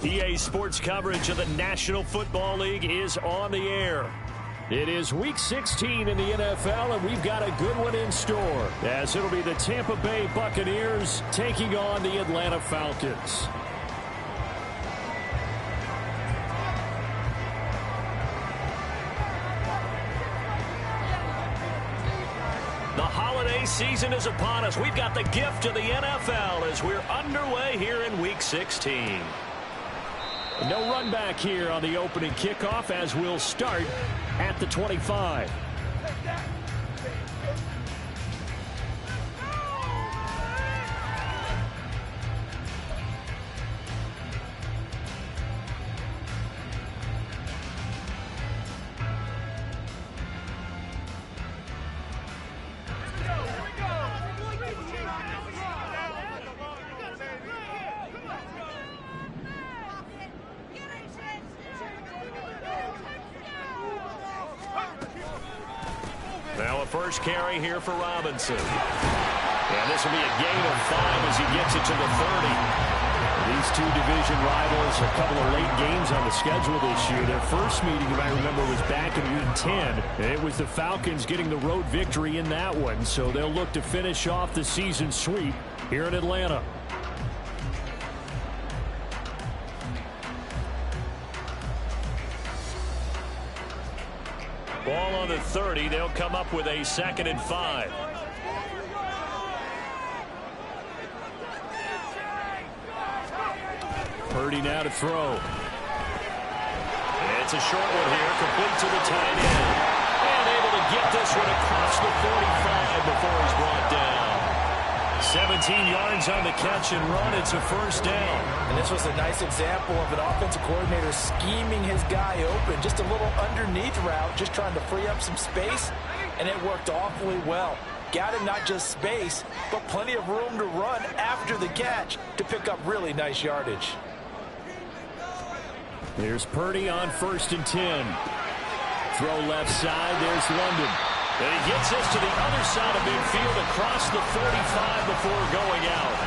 EA Sports coverage of the National Football League is on the air. It is Week 16 in the NFL, and we've got a good one in store, as it'll be the Tampa Bay Buccaneers taking on the Atlanta Falcons. The holiday season is upon us. We've got the gift of the NFL as we're underway here in Week 16. No run back here on the opening kickoff as we'll start at the 25. Now a first carry here for Robinson. And this will be a gain of 5 as he gets it to the 30. These two division rivals, a couple of late games on the schedule this year. Their first meeting, if I remember, was back in Week 10. And it was the Falcons getting the road victory in that one. So they'll look to finish off the season sweep here in Atlanta. Ball on the 30. They'll come up with a 2nd and 5. Purdy now to throw. It's a short one here, complete to the tight end. And able to get this one across the 45 before he's brought down. 17 yards on the catch and run. It's a first down. And this was a nice example of an offensive coordinator scheming his guy open. Just a little underneath route, just trying to free up some space, and it worked awfully well. Got him not just space, but plenty of room to run after the catch to pick up really nice yardage. There's Purdy on 1st and 10. Throw left side. There's London. And he gets this to the other side of midfield across the 45 before going out.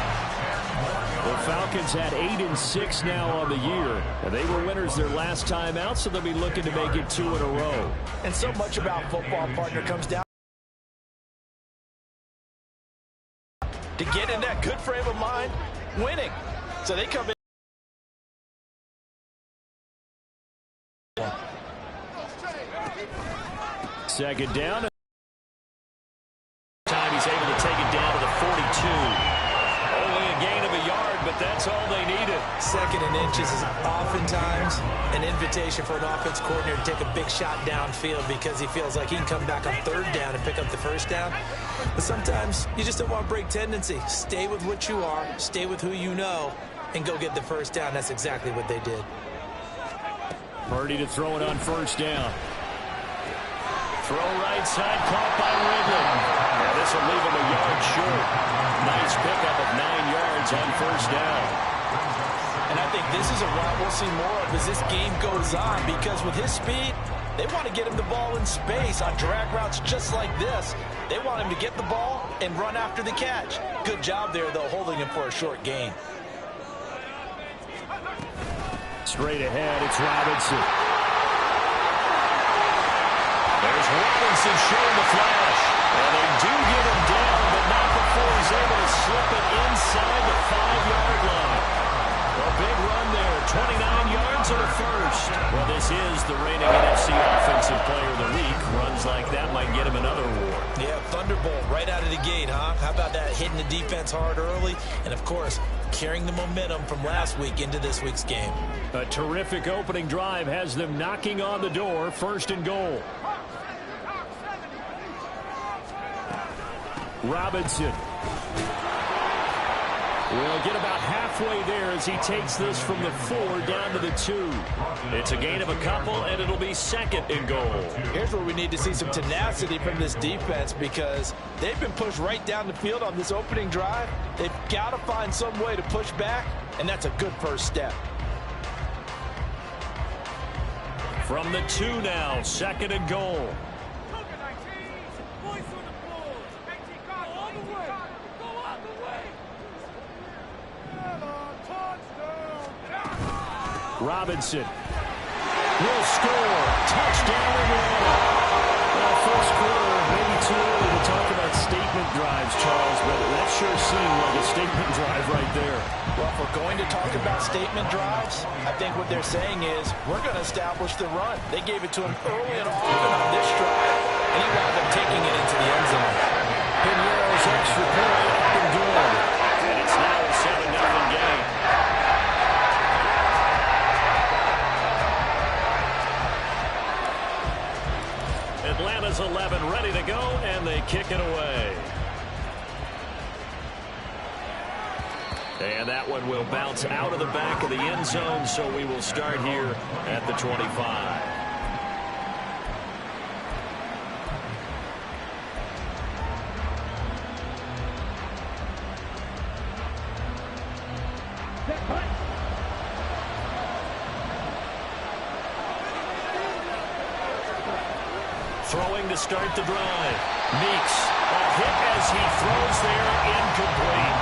The Falcons had 8-6 now on the year. And they were winners their last time out, so they'll be looking to make it 2 in a row. And so much about football, partner, comes down to get in that good frame of mind, winning. So they come in. Second down. Time he's able to take it down to the 42. Only a gain of a yard, but that's all they needed. 2nd and inches is oftentimes an invitation for an offense coordinator to take a big shot downfield because he feels like he can come back on 3rd down and pick up the 1st down. But sometimes you just don't want to break tendency. Stay with what you are, stay with who you know, and go get the 1st down. That's exactly what they did. Purdy to throw it on 1st down. Throw right side, caught by Ridley. Yeah, this will leave him a yard short. Nice pickup of 9 yards on 1st down. And I think this is a route we'll see more of as this game goes on, because with his speed, they want to get him the ball in space on drag routes just like this. They want him to get the ball and run after the catch. Good job there, though, holding him for a short gain. Straight ahead, it's Robinson. There's Robinson showing the flash. And they do get him down, but not before he's able to slip it inside the 5-yard line. A big run there, 29 yards and a first. Well, this is the reigning NFC Offensive Player of the Week. Runs like that might get him another award. Yeah, Thunderbolt right out of the gate, huh? How about that, hitting the defense hard early? And, of course, carrying the momentum from last week into this week's game. A terrific opening drive has them knocking on the door, 1st and goal. Robinson. We'll get about halfway there as he takes this from the 4 down to the 2. It's a gain of a couple, and it'll be 2nd and goal. Here's where we need to see some tenacity from this defense because they've been pushed right down the field on this opening drive. They've got to find some way to push back, and that's a good first step. From the 2 now, 2nd and goal. Robinson will score. Touchdown Atlanta. Well, first quarter, maybe too early to talk about statement drives, Charles, but that sure seemed like a statement drive right there. Well, if we're going to talk about statement drives, I think what they're saying is we're going to establish the run. They gave it to him early and often on this drive, and he wound up taking it into the end zone. Pinero's extra point up and good. And it's now a 7-0 game. Atlanta's 11 ready to go, and they kick it away. And that one will bounce out of the back of the end zone, so we will start here at the 25. Throwing to start the drive. Meeks, a hit as he throws there, incomplete.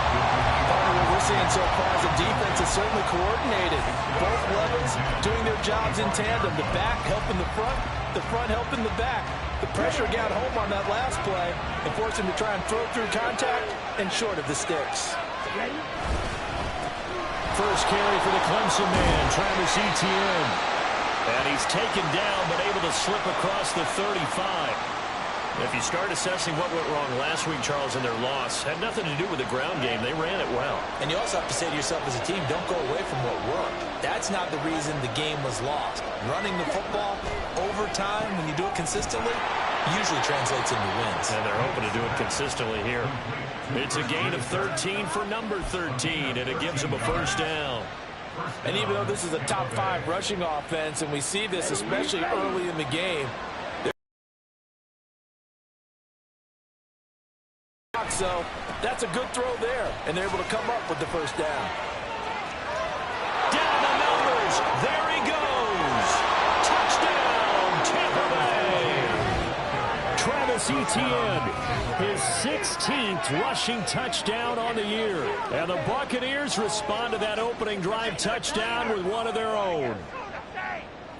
What we're seeing so far is the defense is certainly coordinated. Both levels doing their jobs in tandem. The back helping the front helping the back. The pressure got home on that last play and forced him to try and throw through contact and short of the sticks. First carry for the Clemson man, Travis Etienne. And he's taken down, but able to slip across the 35. If you start assessing what went wrong last week, Charles, in their loss, had nothing to do with the ground game. They ran it well. And you also have to say to yourself as a team, don't go away from what worked. That's not the reason the game was lost. Running the football over time, when you do it consistently, usually translates into wins. And they're hoping to do it consistently here. It's a gain of 13 for number 13, and it gives them a first down. And even though this is a top 5 rushing offense, and we see this especially early in the game, so that's a good throw there, and they're able to come up with the first down. Down the numbers. There he goes. Touchdown, Tampa Bay. Travis Etienne, his 16th rushing touchdown on the year. And the Buccaneers respond to that opening drive touchdown with one of their own.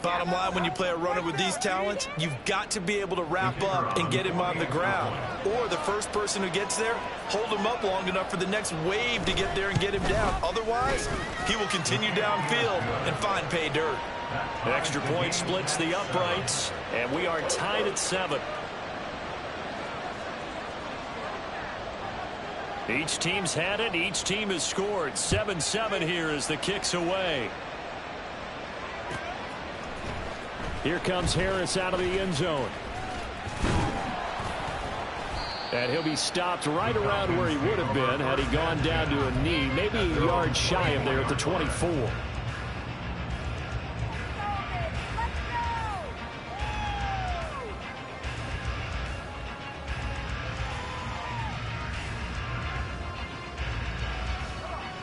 Bottom line, when you play a runner with these talents, you've got to be able to wrap up and get him on the ground. Or the first person who gets there, hold him up long enough for the next wave to get there and get him down. Otherwise, he will continue downfield and find pay dirt. Extra point splits the uprights, and we are tied at 7. Each team's had it. Each team has scored. 7-7 here as the kick's away. Here comes Harris out of the end zone. And he'll be stopped right around where he would have been had he gone down to a knee, maybe a yard shy of there at the 24.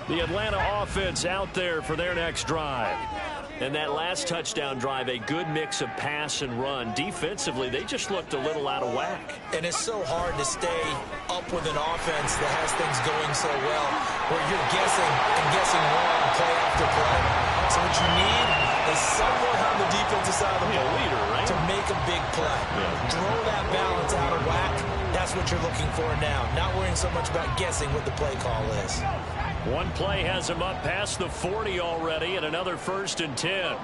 The Atlanta offense out there for their next drive. And that last touchdown drive, a good mix of pass and run. Defensively, they just looked a little out of whack. And it's so hard to stay up with an offense that has things going so well, where you're guessing and guessing wrong play after play. So what you need is someone on the defensive side of the ball leader, right? to make a big play. Yeah. Throw that balance out of whack. That's what you're looking for now. Not worrying so much about guessing what the play call is. One play has him up past the 40 already, and another 1st and 10.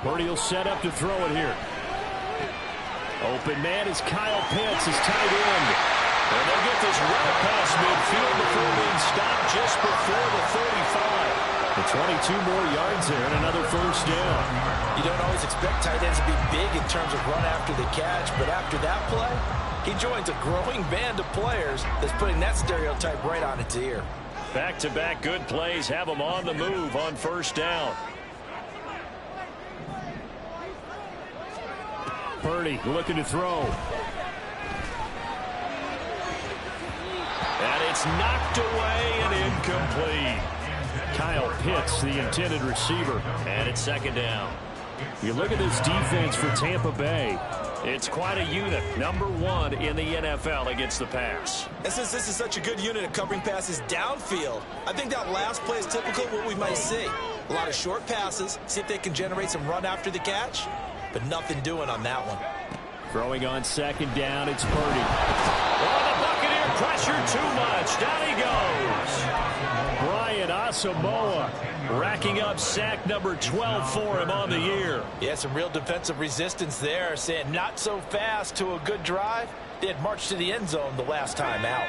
Purdy will set up to throw it here. Open man is Kyle Pitts, his tight end. And they'll get this route past midfield before being stopped just before the 35. The 22 more yards there and another first down. You don't always expect tight ends to be big in terms of run after the catch, but after that play, He joins a growing band of players that's putting that stereotype right on its ear. Back-to-back good plays have him on the move on first down. Purdy looking to throw. And it's knocked away and incomplete. Kyle Pitts, the intended receiver. And it's second down. You look at this defense for Tampa Bay. It's quite a unit. Number 1 in the NFL against the pass. And since this is such a good unit of covering passes downfield, I think that last play is typical of what we might see. A lot of short passes, see if they can generate some run after the catch, but nothing doing on that one. Throwing on second down, it's Purdy. Oh, the Buccaneer pressure too much. Down he goes. Brian Asamoah racking up sack number 12 for him on the year. Yeah, some real defensive resistance there, saying not so fast to a good drive. They had marched to the end zone the last time out.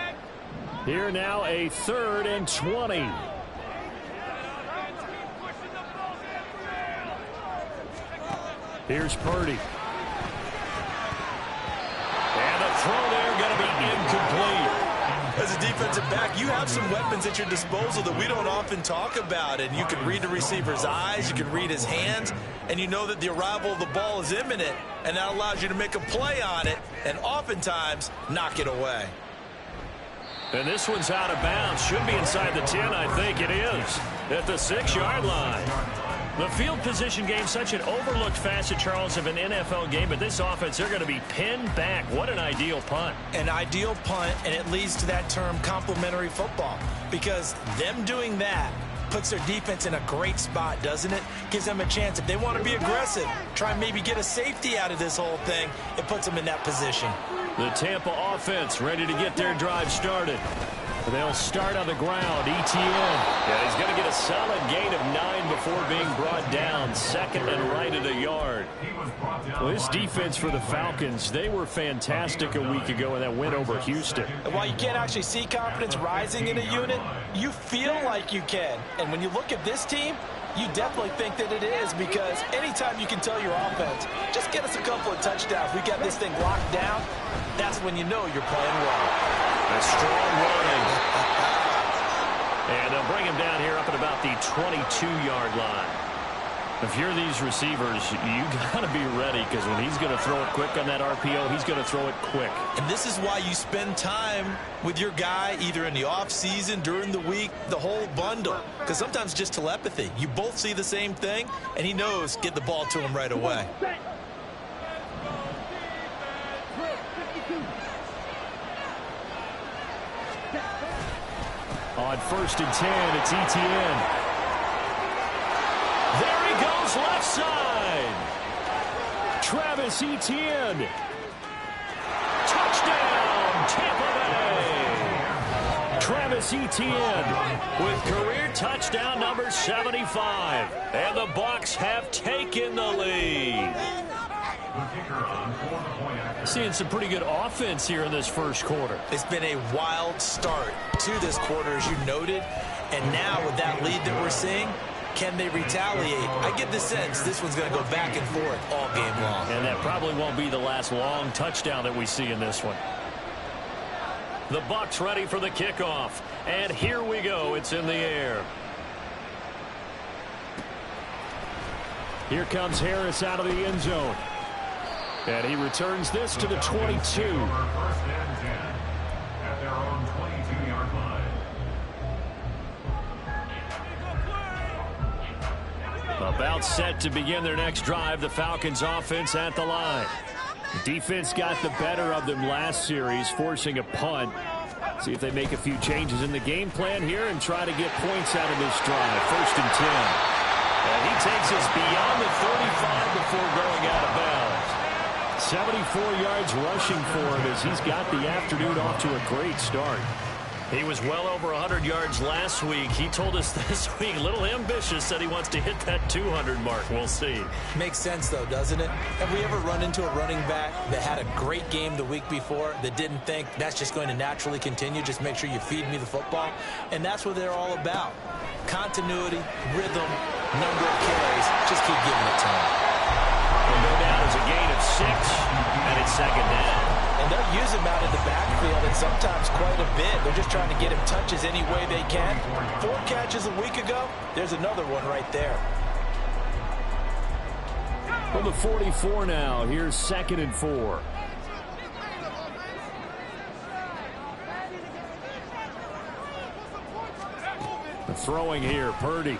Here now a 3rd and 20. Here's Purdy. And the throw there going to be incomplete. As a defensive back, you have some weapons at your disposal that we don't often talk about. And you can read the receiver's eyes, you can read his hands, and you know that the arrival of the ball is imminent, and that allows you to make a play on it and oftentimes knock it away. And this one's out of bounds. Should be inside the 10, I think it is. At the 6-yard line. The field position game, such an overlooked facet, Charles, of an NFL game, but this offense, they're going to be pinned back. What an ideal punt. An ideal punt, and it leads to that term complementary football, because them doing that puts their defense in a great spot, doesn't it? Gives them a chance. If they want to be aggressive, try and maybe get a safety out of this whole thing, it puts them in that position. The Tampa offense ready to get their drive started. They'll start on the ground. ETN. Yeah, he's going to get a solid gain of 9 before being brought down. 2nd and right at a yard. Well, this defense for the Falcons, they were fantastic a week ago in that win over Houston. And while you can't actually see confidence rising in a unit, you feel like you can. And when you look at this team, you definitely think that it is, because anytime you can tell your offense, just get us a couple of touchdowns, we got this thing locked down, that's when you know you're playing well. A strong running. And they'll bring him down here up at about the 22-yard line. If you're these receivers, you got to be ready, because when he's going to throw it quick on that RPO, he's going to throw it quick. And this is why you spend time with your guy either in the offseason, during the week, the whole bundle. Because sometimes just telepathy. You both see the same thing, and he knows get the ball to him right away. On 1st and 10, it's ETN. There he goes, left side. Travis Etienne. Touchdown, Tampa Bay. Travis Etienne with career touchdown number 75. And the Bucs have taken the lead. Seeing some pretty good offense here in this first quarter. It's been a wild start to this quarter, as you noted. And now with that lead that we're seeing, can they retaliate? I get the sense this one's going to go back and forth all game long. And that probably won't be the last long touchdown that we see in this one. The Bucs ready for the kickoff. And here we go. It's in the air. Here comes Harris out of the end zone. And he returns this to the 22. First and 10 at their own 22-yard line. About set to begin their next drive. The Falcons offense at the line. Defense got the better of them last series, forcing a punt. See if they make a few changes in the game plan here and try to get points out of this drive. 1st and 10. And he takes us beyond the 35 before going out of bounds. 74 yards rushing for him as he's got the afternoon off to a great start. He was well over 100 yards last week. He told us this week, a little ambitious, said he wants to hit that 200 mark. We'll see. Makes sense, though, doesn't it? Have we ever run into a running back that had a great game the week before that didn't think that's just going to naturally continue? Just make sure you feed me the football. And that's what they're all about. Continuity, rhythm, number of carries. Just keep giving it to them. will go down as a gain of 6, and it's second down. And they'll use him out in the backfield, and sometimes quite a bit. They're just trying to get him touches any way they can. 4 catches a week ago. There's another one right there. From the 44 now, here's 2nd and 4. The throwing here, Purdy.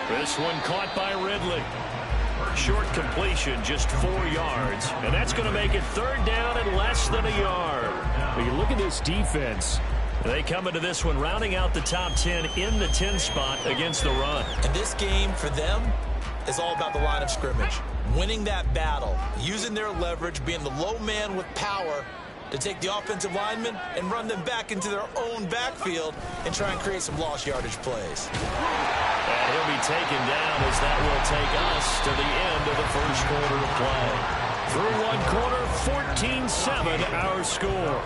This one caught by Ridley. Short completion, just 4 yards. And that's going to make it 3rd down and less than a yard. But you look at this defense. They come into this one rounding out the top 10 in the 10 spot against the run. And this game for them is all about the line of scrimmage. Winning that battle, using their leverage, being the low man with power to take the offensive linemen and run them back into their own backfield and try and create some lost yardage plays. And he'll be taken down as that will take us to the end of the first quarter of play. Through one quarter, 14-7 our score.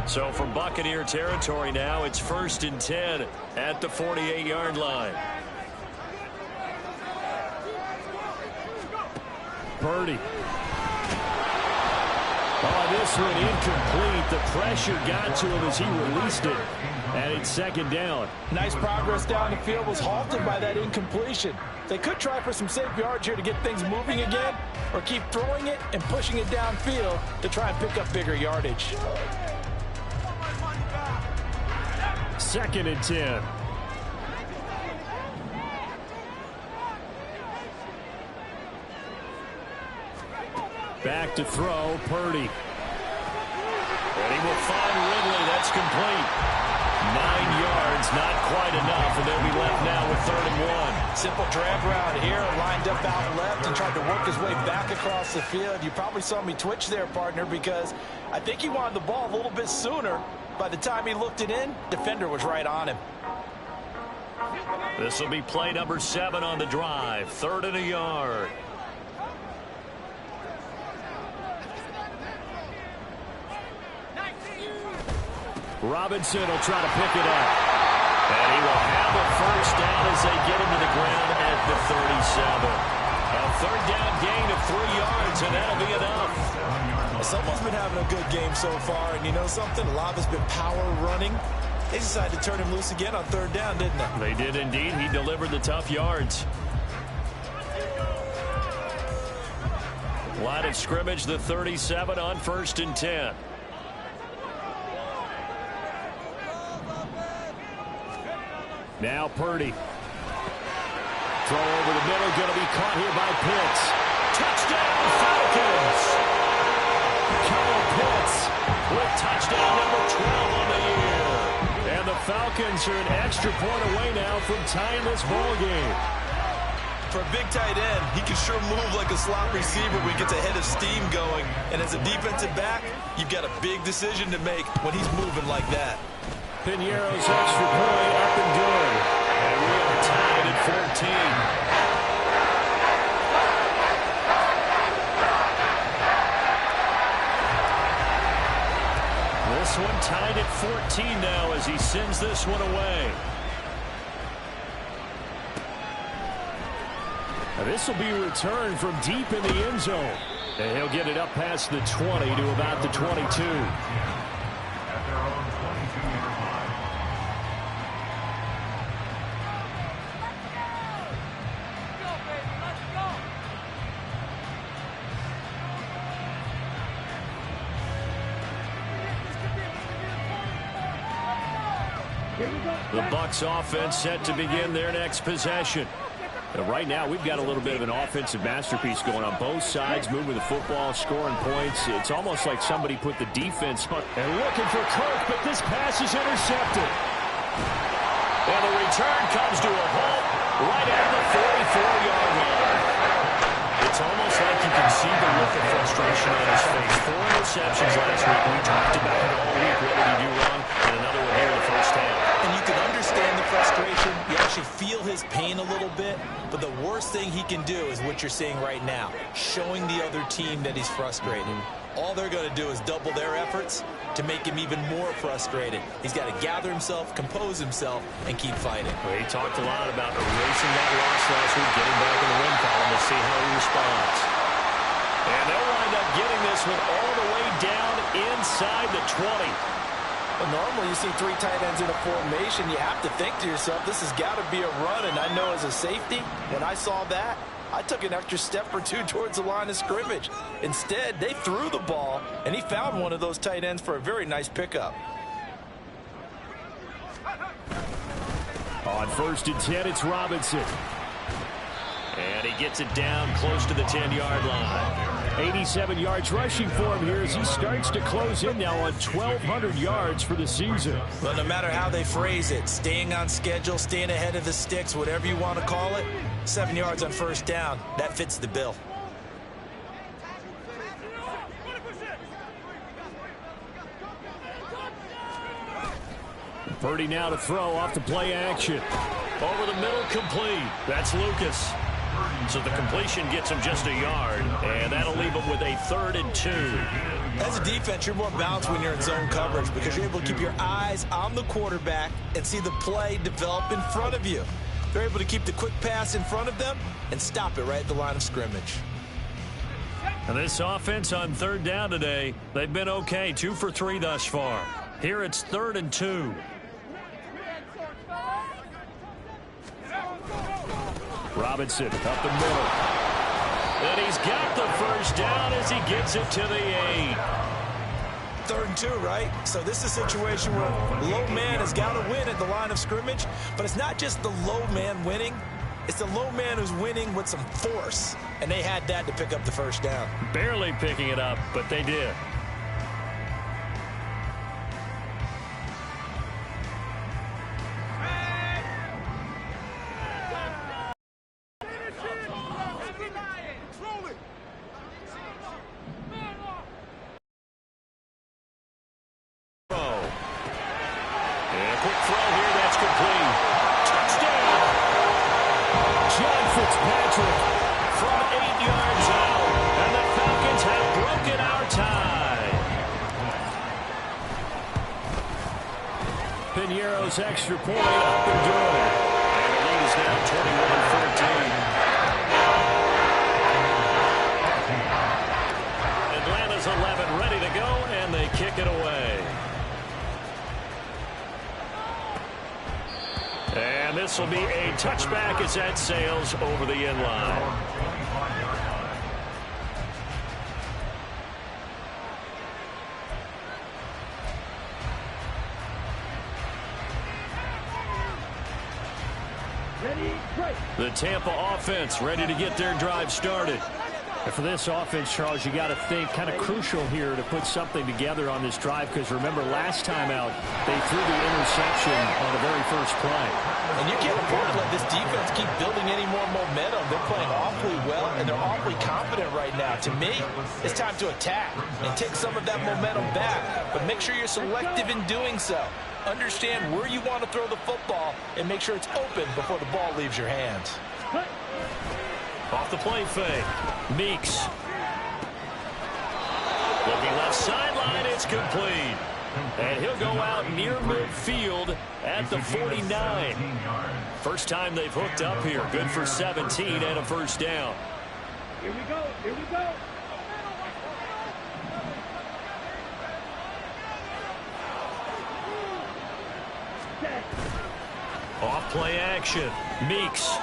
So from Buccaneer territory now, it's 1st and 10 at the 48-yard line. Purdy. Oh, this one incomplete. The pressure got to him as he released it. And it's 2nd down. Nice progress down the field, was halted by that incompletion. They could try for some safe yards here to get things moving again, or keep throwing it and pushing it downfield to try and pick up bigger yardage. 2nd and 10. Back to throw, Purdy. And he will find Ridley. That's complete. 9 yards, not quite enough, and they'll be left now with 3rd and 1. Simple drag route here, lined up out left and tried to work his way back across the field. You probably saw me twitch there, partner, because I think he wanted the ball a little bit sooner. By the time he looked it in, defender was right on him. This will be play number 7 on the drive. 3rd and a yard. Robinson will try to pick it up. And he will have a 1st down as they get him to the ground at the 37. A 3rd down gain of 3 yards, and that'll be enough. Someone's been having a good game so far, and you know something? A lot has been power running. They decided to turn him loose again on 3rd down, didn't they? They did indeed. He delivered the tough yards. Line of scrimmage, the 37 on 1st and 10. Now Purdy. Throw over the middle, going to be caught here by Pitts. Touchdown, Falcons! Kyle Pitts with touchdown number 12 on the year. And the Falcons are an extra point away now from tying this ball game. For a big tight end, he can sure move like a slot receiver when he gets a head of steam going. And as a defensive back, you've got a big decision to make when he's moving like that. Piñeiro's extra point up and good. And we are tied at 14. This one tied at 14 now as he sends this one away. Now this will be returned from deep in the end zone. And he'll get it up past the 20 to about the 22. The Bucs offense set to begin their next possession. Right now, we've got a little bit of an offensive masterpiece going on both sides, moving the football, scoring points. It's almost like somebody put the defense on. And looking for Kirk, but this pass is intercepted. And the return comes to a halt right at the 44-yard line. It's almost like you can see the look of frustration on his face. 4 interceptions last week. We talked about it all week. What did he do wrong? And another one here in the first half. And you can understand the frustration. You actually feel his pain a little bit, but the worst thing he can do is what you're seeing right now, showing the other team that he's frustrated. All they're going to do is double their efforts to make him even more frustrated. He's got to gather himself, compose himself, and keep fighting. Well, he talked a lot about erasing that loss last week, getting back in the win column to see how he responds. And they'll wind up getting this one all the way down inside the 20. Well, normally you see three tight ends in a formation. You have to think to yourself, this has got to be a run. And I know as a safety, when I saw that, I took an extra step or two towards the line of scrimmage. Instead, they threw the ball, and he found one of those tight ends for a very nice pickup. On 1st and 10, it's Robinson. And he gets it down close to the 10-yard line. 87 yards rushing for him here as he starts to close in now on 1,200 yards for the season. Well, no matter how they phrase it, staying on schedule, staying ahead of the sticks, whatever you want to call it, 7 yards on 1st down, that fits the bill. Purdy now to throw off the play action. Over the middle, complete. That's Lucas. So the completion gets him just a yard, and that'll leave him with a 3rd and 2. As a defense, you're more balanced when you're in zone coverage because you're able to keep your eyes on the quarterback and see the play develop in front of you. They're able to keep the quick pass in front of them and stop it right at the line of scrimmage. And this offense on 3rd down today, they've been okay, 2 for 3 thus far. Here it's 3rd and 2. Robinson up the middle. And he's got the 1st down as he gets it to the 8. 3rd and 2, right? So this is a situation where low man has got to win at the line of scrimmage, but it's not just the low man winning. It's the low man who's winning with some force, and they had that to pick up the 1st down. Barely picking it up, but they did. Patrick from 8 yards out, and the Falcons have broken our tie. Piñeiro's extra point up and good. And the lead is now 21-14. Atlanta's 11 ready to go, and they kick it away. And this will be a touchback as that sails over the end line. The Tampa offense ready to get their drive started. And for this offense, Charles, you got to think kind of crucial here to put something together on this drive because remember last time out they threw the interception on the very first play. And you can't afford to let this defense keep building any more momentum. They're playing awfully well and they're awfully confident right now. To me, it's time to attack and take some of that momentum back. But make sure you're selective in doing so. Understand where you want to throw the football and make sure it's open before the ball leaves your hands. Off the play fake. Meeks. Looking left sideline, it's complete. And he'll go out near midfield at the 49. First time they've hooked up here. Good for 17 and a 1st down. Here we go. Here we go. Off play action. Meeks.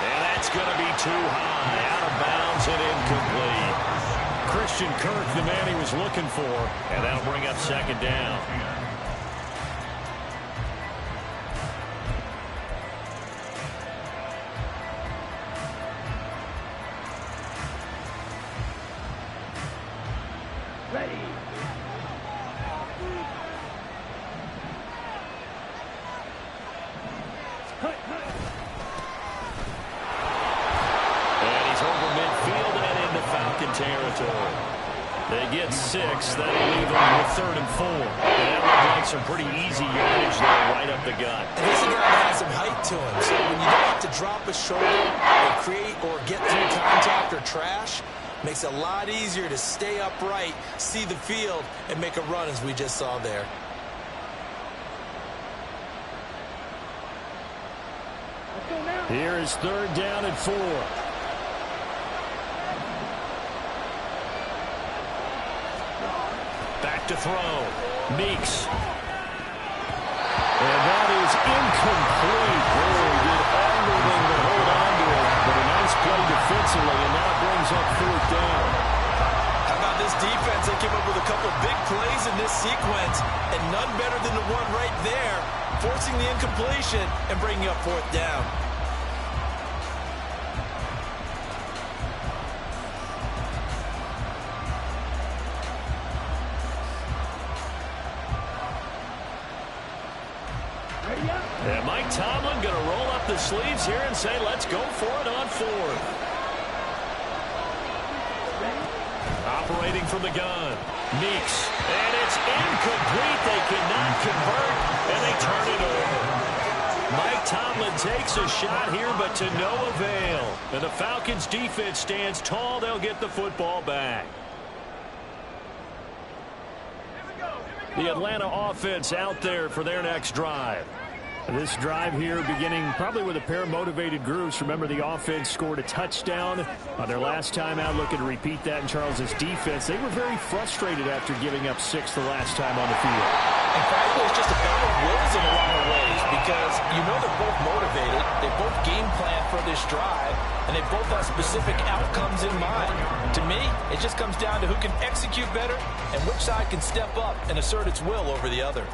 And that's going to be too high. Out of bounds and incomplete. Christian Kirk, the man he was looking for. And that'll bring up 2nd down. Ready. And he's over midfield and into Falcon territory. They get 6. That'll leave them with 3rd and 4. And that looked like some pretty easy yardage there right up the gut. And he's a guy that has some height to him. So when you don't have to drop a shoulder or create or get through contact or trash, makes it a lot easier to stay upright, see the field, and make a run as we just saw there. Here is 3rd down and 4. Back to throw. Meeks. And that is incomplete. Boy, did everything to hold on to it. But a nice play defensively, and that brings up 4th down. How about this defense? They came up with a couple big plays in this sequence, and none better than the one right there, forcing the incompletion and bringing up 4th down. And Mike Tomlin going to roll up the sleeves here and say, let's go for it on 4th. Operating from the gun. Meeks. And it's incomplete. They cannot convert, and they turn it over. Mike Tomlin takes a shot here, but to no avail. And the Falcons defense stands tall. They'll get the football back. The Atlanta offense out there for their next drive. This drive here beginning probably with a pair of motivated groups. Remember, the offense scored a touchdown on their last time out, looking to repeat that in Charles's defense. They were very frustrated after giving up 6 the last time on the field. And frankly, it's just a battle of wills in a lot of ways because you know they're both motivated. They both game plan for this drive, and they both have specific outcomes in mind. To me, it just comes down to who can execute better and which side can step up and assert its will over the other.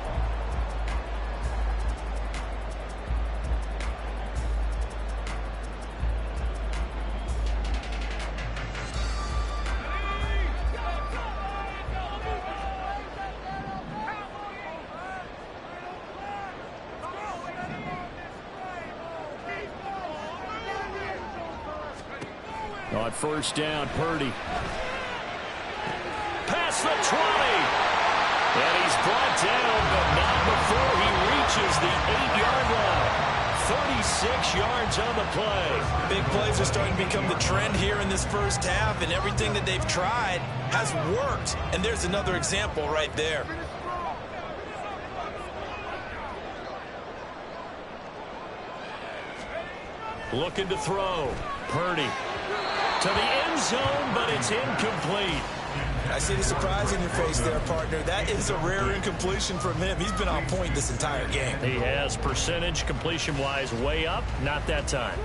On 1st down, Purdy. Past the 20. And he's brought down, but not before he reaches the 8-yard line. 36 yards on the play. Big plays are starting to become the trend here in this first half, and everything that they've tried has worked. And there's another example right there. Looking to throw. Purdy. To the end zone, but it's incomplete. I see the surprise in your face there, partner. That is a rare incompletion from him. He's been on point this entire game. He has percentage completion-wise way up. Not that time.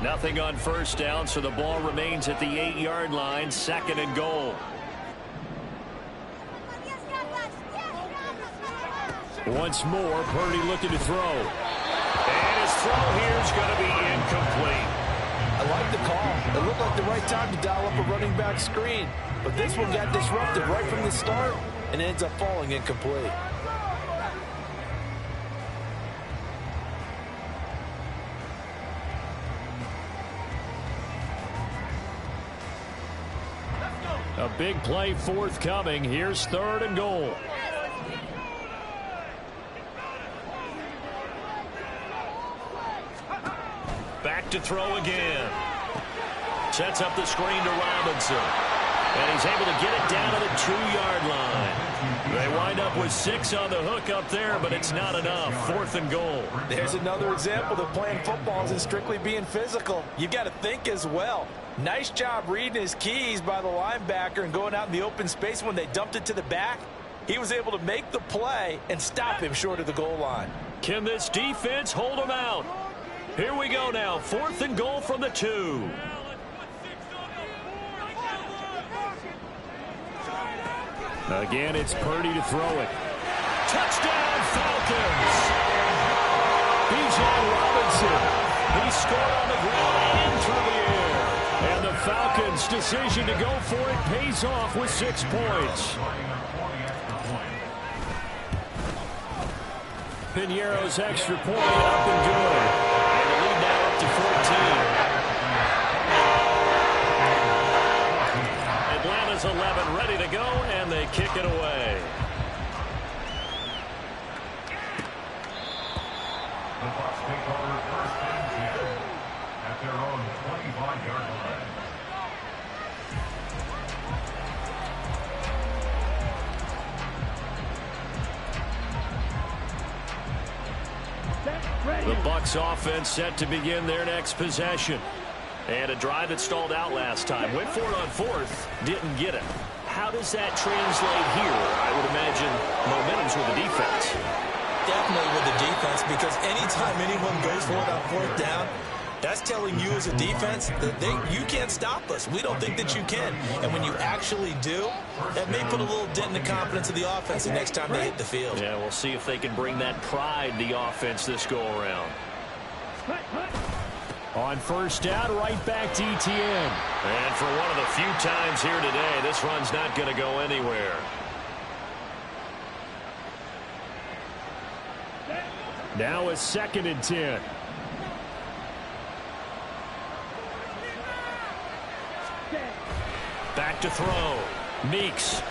Nothing on 1st down, so the ball remains at the 8-yard line. 2nd and goal. Once more, Purdy looking to throw. And his throw here is going to be incomplete. I like the call. It looked like the right time to dial up a running back screen. But this one got disrupted right from the start and ends up falling incomplete. A big play forthcoming. Here's 3rd and goal. Back to throw again. Sets up the screen to Robinson. And he's able to get it down to the 2-yard line. They wind up with 6 on the hook up there, but it's not enough. 4th and goal. There's another example that playing football isn't strictly being physical. You've got to think as well. Nice job reading his keys by the linebacker and going out in the open space when they dumped it to the back. He was able to make the play and stop him short of the goal line. Can this defense hold him out? Here we go now. 4th and goal from the 2. Again, it's Purdy to throw it. Touchdown, Falcons! Bijan Robinson. He scored on the ground and through the air. And the Falcons' decision to go for it pays off with 6 points. Piñeiro's extra point up and good. And the lead now up has 11 ready to go, and they kick it away. The Bucs take over first and 10 at their own 25-yard line. The Bucs offense set to begin their next possession. And a drive that stalled out last time. Went for it on fourth, didn't get it. How does that translate here? I would imagine momentum's with the defense. Definitely with the defense, because anytime anyone goes for it on fourth down, that's telling you as a defense that you can't stop us. We don't think that you can. And when you actually do, that may put a little dent in the confidence of the offense the next time they hit the field. Yeah, we'll see if they can bring that pride, the offense, this go-around. On first down, right back to Etienne. And for one of the few times here today, this run's not going to go anywhere. Now it's 2nd and 10. Back to throw. Meeks.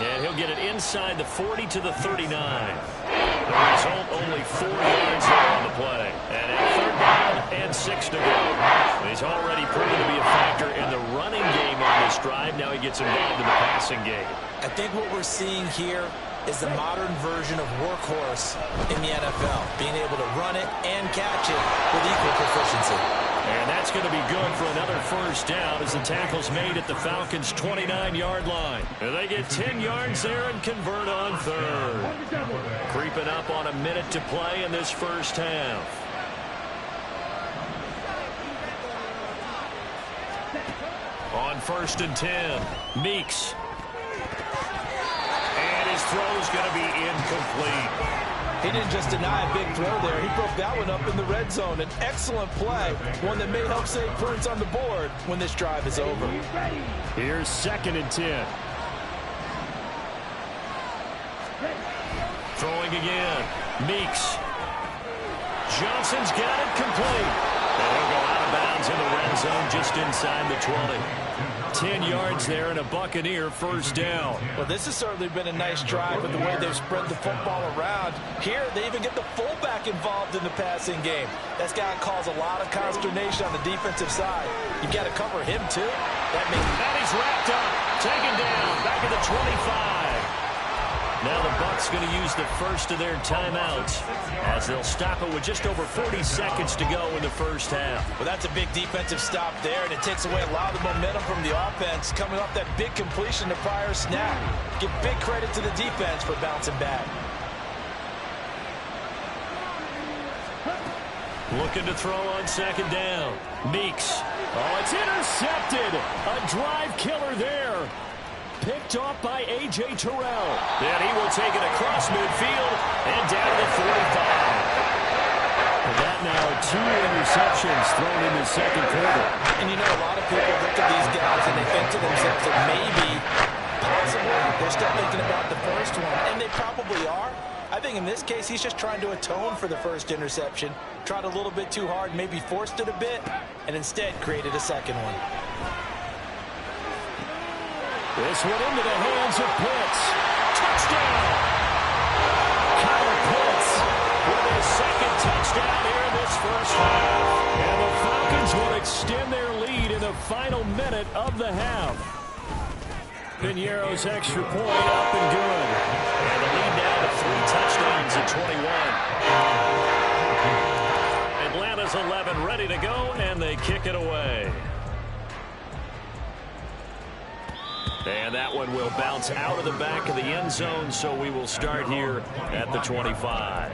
And he'll get it inside the 40 to the 39. The result, only 4 yards there on the play. And at 3rd down and 6 to go. He's already proven to be a factor in the running game on this drive. Now he gets involved in the passing game. I think what we're seeing here is the modern version of workhorse in the NFL. Being able to run it and catch it with equal proficiency. And that's going to be good for another first down as the tackle's made at the Falcons' 29-yard line. And they get 10 yards there and convert on 3rd. Creeping up on a minute to play in this first half. On 1st and 10, Meeks. And his throw's going to be incomplete. He didn't just deny a big throw there. He broke that one up in the red zone. An excellent play, one that may help save points on the board when this drive is over. Here's 2nd and 10. Throwing again. Meeks. Johnson's got it complete. And he'll go out of bounds in the red zone just inside the 20. 10 yards there and a Buccaneer first down. Well, this has certainly been a nice drive with the way they've spread the football around. Here, they even get the fullback involved in the passing game. That's got to cause a lot of consternation on the defensive side. You've got to cover him, too. And he's wrapped up, taken down, back at the 25. Now the Bucs going to use the first of their timeouts as they'll stop it with just over 40 seconds to go in the first half. Well, that's a big defensive stop there, and it takes away a lot of the momentum from the offense coming off that big completion the prior snap. Give big credit to the defense for bouncing back. Looking to throw on 2nd down. Meeks. Oh, it's intercepted. A drive killer there. Picked off by A.J. Terrell. And he will take it across midfield and down to the 45. And that now 2 interceptions thrown in the 2nd quarter. And you know, a lot of people look at these guys and they think to themselves that maybe, possibly, they're still thinking about the first one. And they probably are. I think in this case, he's just trying to atone for the first interception. Tried a little bit too hard, maybe forced it a bit, and instead created a second one. This one into the hands of Pitts. Touchdown! Kyle Pitts with his 2nd touchdown here in this first half. And the Falcons will extend their lead in the final minute of the half. Piñeiro's extra point up and good. And the lead now to 3 touchdowns at 21. Atlanta's 11 ready to go, and they kick it away. And that one will bounce out of the back of the end zone, so we will start here at the 25.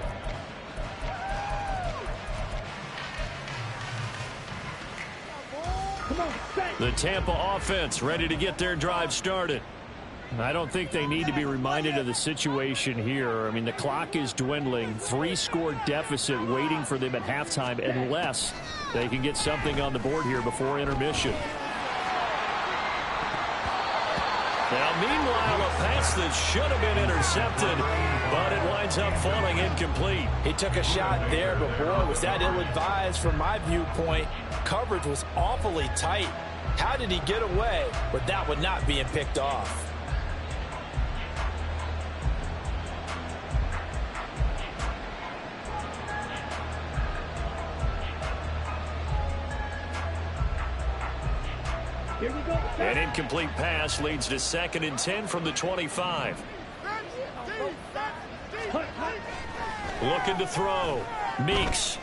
The Tampa offense ready to get their drive started. I don't think they need to be reminded of the situation here. I mean, the clock is dwindling. 3-score deficit waiting for them at halftime unless they can get something on the board here before intermission. Now, meanwhile, a pass that should have been intercepted, but it winds up falling incomplete. He took a shot there, but boy, was that ill-advised from my viewpoint. Coverage was awfully tight. How did he get away with that one not being picked off? Here we go. An incomplete pass leads to 2nd and 10 from the 25. Looking to throw. Meeks.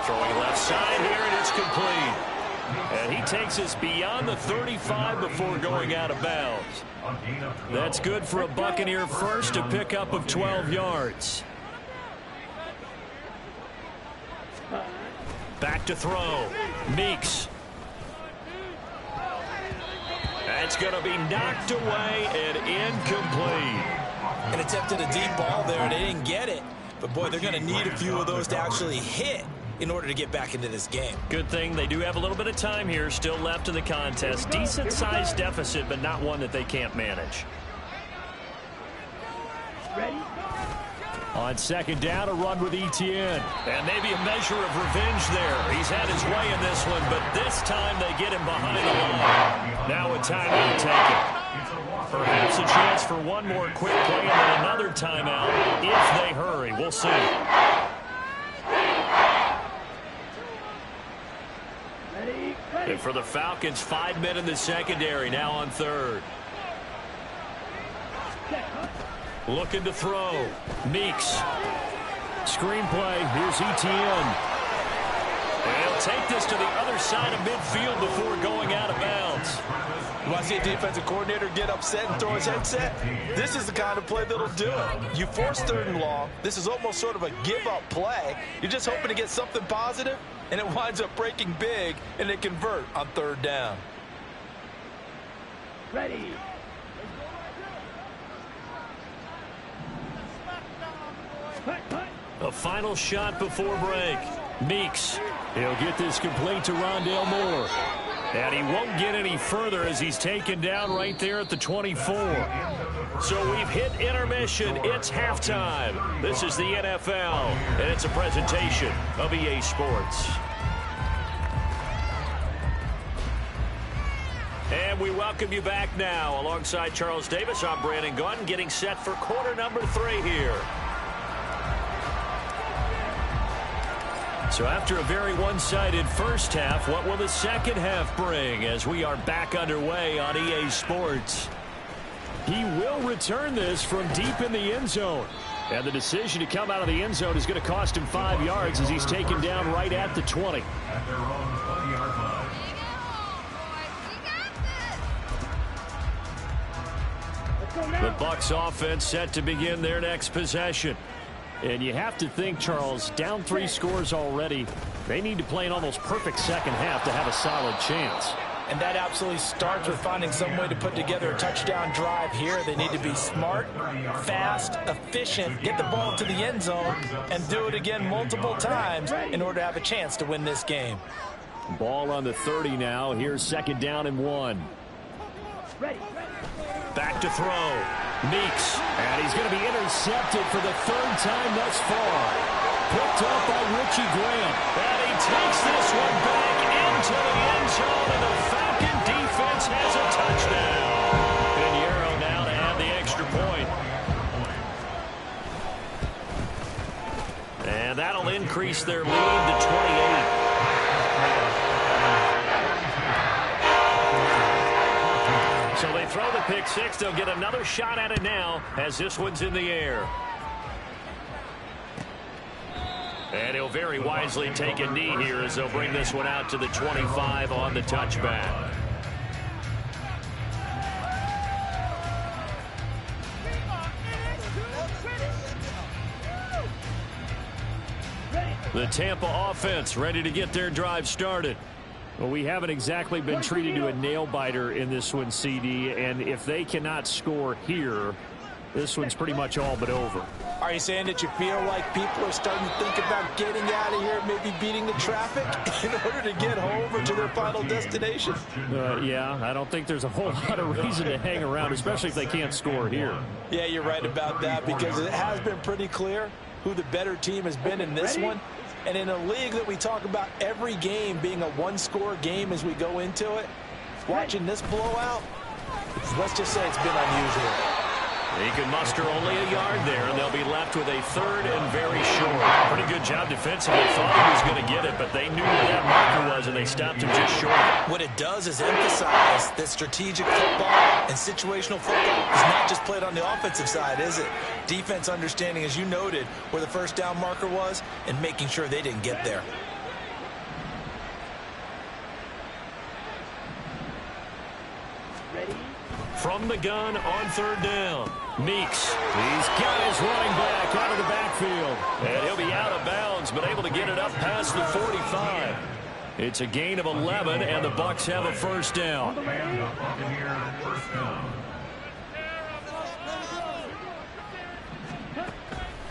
Throwing left side here, and it's complete. And he takes us beyond the 35 before going out of bounds. That's good for a Buccaneer first, a pickup of 12 yards. Back to throw. Meeks. That's going to be knocked away and incomplete. And attempted a deep ball there, and they didn't get it. But, boy, they're going to need a few of those to actually hit in order to get back into this game. Good thing they do have a little bit of time here still left in the contest. Decent-sized deficit, but not one that they can't manage. Ready? On 2nd down, a run with Etienne. And maybe a measure of revenge there. He's had his way in this one, but this time they get him behind the line. Now a timeout taken. Perhaps a chance for one more quick play and then another timeout if they hurry. We'll see. And for the Falcons, 5 men in the secondary, now on 3rd. Looking to throw. Meeks. Screenplay. Here's Etienne. And he'll take this to the other side of midfield before going out of bounds. You want to see a defensive coordinator get upset and throw his headset? This is the kind of play that'll do it. You force 3rd and long. This is almost sort of a give-up play. You're just hoping to get something positive, and it winds up breaking big, and they convert on 3rd down. Ready. A final shot before break. Meeks. He'll get this complete to Rondale Moore. And he won't get any further as he's taken down right there at the 24. So we've hit intermission. It's halftime. This is the NFL, and it's a presentation of EA Sports. And we welcome you back now. Alongside Charles Davis, I'm Brandon Gunn, getting set for quarter number 3 here. So after a very one-sided first half, what will the second half bring as we are back underway on EA Sports? He will return this from deep in the end zone. And the decision to come out of the end zone is going to cost him 5 yards as he's taken down right at the 20. At their own 20-yard line. The Bucs offense set to begin their next possession. And you have to think, Charles, down 3 scores already. They need to play an almost perfect second half to have a solid chance. And that absolutely starts with finding some way to put together a touchdown drive here. They need to be smart, fast, efficient, get the ball to the end zone, and do it again multiple times in order to have a chance to win this game. Ball on the 30 now. Here's 2nd down and 1. Back to throw. Meeks. And he's going to be intercepted for the 3rd time thus far. Picked up by Richie Graham. And he takes this one back into the end zone. And the Falcon defense has a touchdown. Pinheiro now to have the extra point. And that'll increase their lead to 28. So they throw the pick 6. They'll get another shot at it now as this one's in the air. And he'll very wisely take a knee here as they'll bring this one out to the 25 on the touchback. The Tampa offense ready to get their drive started. Well, we haven't exactly been treated to a nail-biter in this one, CD, and if they cannot score here, this one's pretty much all but over. Are you saying that you feel like people are starting to think about getting out of here, maybe beating the traffic in order to get home or to their final destination? Yeah, I don't think there's a whole lot of reason to hang around, especially if they can't score here. Yeah, you're right about that because it has been pretty clear who the better team has been in this one. And in a league that we talk about every game being a one-score game as we go into it, watching this blowout, let's just say it's been unusual. He can muster only a yard there, and they'll be left with a 3rd and very short. Pretty good job defensively. Thought he was going to get it, but they knew where that marker was, and they stopped him just short. What it does is emphasize that strategic football and situational football is not just played on the offensive side, is it? Defense understanding, as you noted, where the first down marker was and making sure they didn't get there. From the gun on 3rd down, Meeks. He's got his running back out of the backfield. And he'll be out of bounds, but able to get it up past the 45. It's a gain of 11, and the Bucs have a 1st down. And the Buccaneers first down.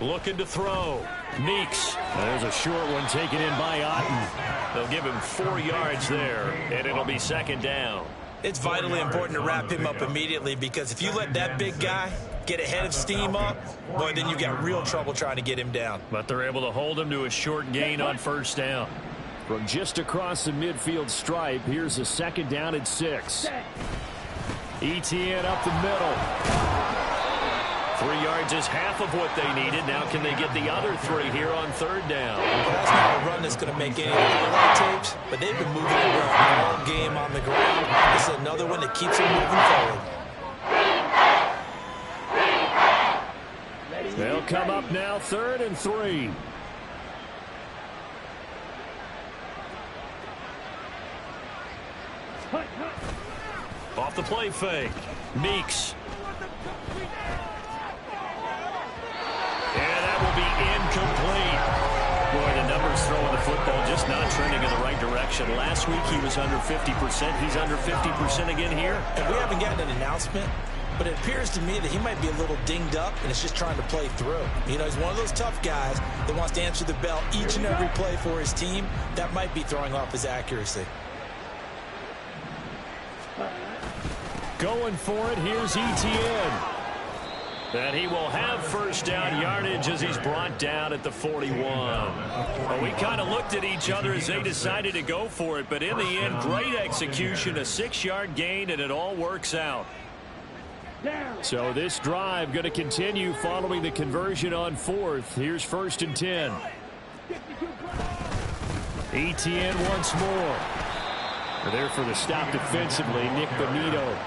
Looking to throw. Meeks. There's a short one taken in by Otten. They'll give him 4 yards there, and it'll be 2nd down. It's vitally important to wrap him up immediately, because if you let that big guy get ahead of steam up, boy, then you got real trouble trying to get him down. But they're able to hold him to a short gain on 1st down. From just across the midfield stripe, here's a 2nd down and 6. ETN up the middle. 3 yards is half of what they needed. Now can they get the other 3 here on 3rd down? Well, that's not a run that's going to make any of the highlight tapes, but they've been moving around all game on the ground. This is another one that keeps them moving forward. They'll come up now 3rd and 3. Off the play fake. Meeks. And that will be incomplete. Boy, the numbers throwing the football just not trending in the right direction. Last week he was under 50%. He's under 50% again here. And we haven't gotten an announcement, but it appears to me that he might be a little dinged up and is just trying to play through. You know, he's one of those tough guys that wants to answer the bell each and every play for his team. That might be throwing off his accuracy. Going for it, here's ETN. And he will have 1st down yardage as he's brought down at the 41. Well, we kind of looked at each other as they decided to go for it, but in the end, great execution, a 6-yard gain, and it all works out. So this drive going to continue following the conversion on 4th. Here's 1st and 10. ETN once more. They're there for the stop defensively, Nick Bonito.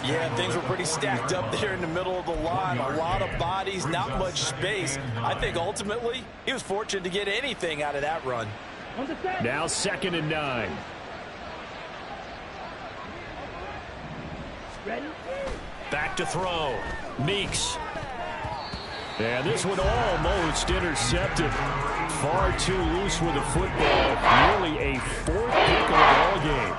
Yeah, things were pretty stacked up there in the middle of the line. A lot of bodies, not much space. I think ultimately he was fortunate to get anything out of that run. Now 2nd and 9. Back to throw. Meeks. And this one almost intercepted. Far too loose with the football. Nearly a 4th pick of the ball game.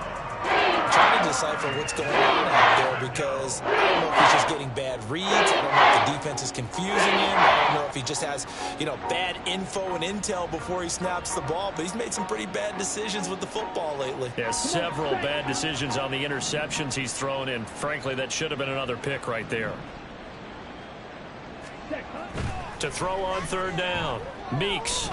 Trying to decipher what's going on out there, because I don't know if he's just getting bad reads. I don't know if the defense is confusing him. I don't know if he just has, bad info and intel before he snaps the ball. But he's made some pretty bad decisions with the football lately. Yeah, several bad decisions on the interceptions he's thrown in. Frankly, that should have been another pick right there. To throw on 3rd down, Meeks.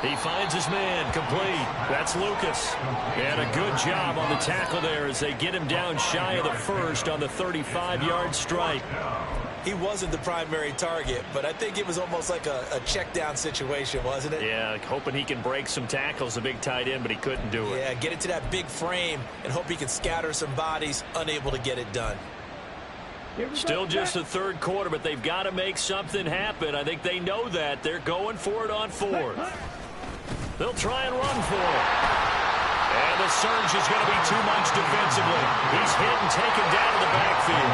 He finds his man, complete. That's Lucas. And a good job on the tackle there as they get him down shy of the 1st on the 35-yard strike. He wasn't the primary target, but I think it was almost like a check-down situation, wasn't it? Yeah, hoping he can break some tackles, a big tight end, but he couldn't do it. Yeah, get it to that big frame and hope he can scatter some bodies, unable to get it done. Still just the 3rd quarter, but they've got to make something happen. I think they know that. They're going for it on 4th. They'll try and run for it. And the surge is going to be too much defensively. He's hit and taken down to the backfield.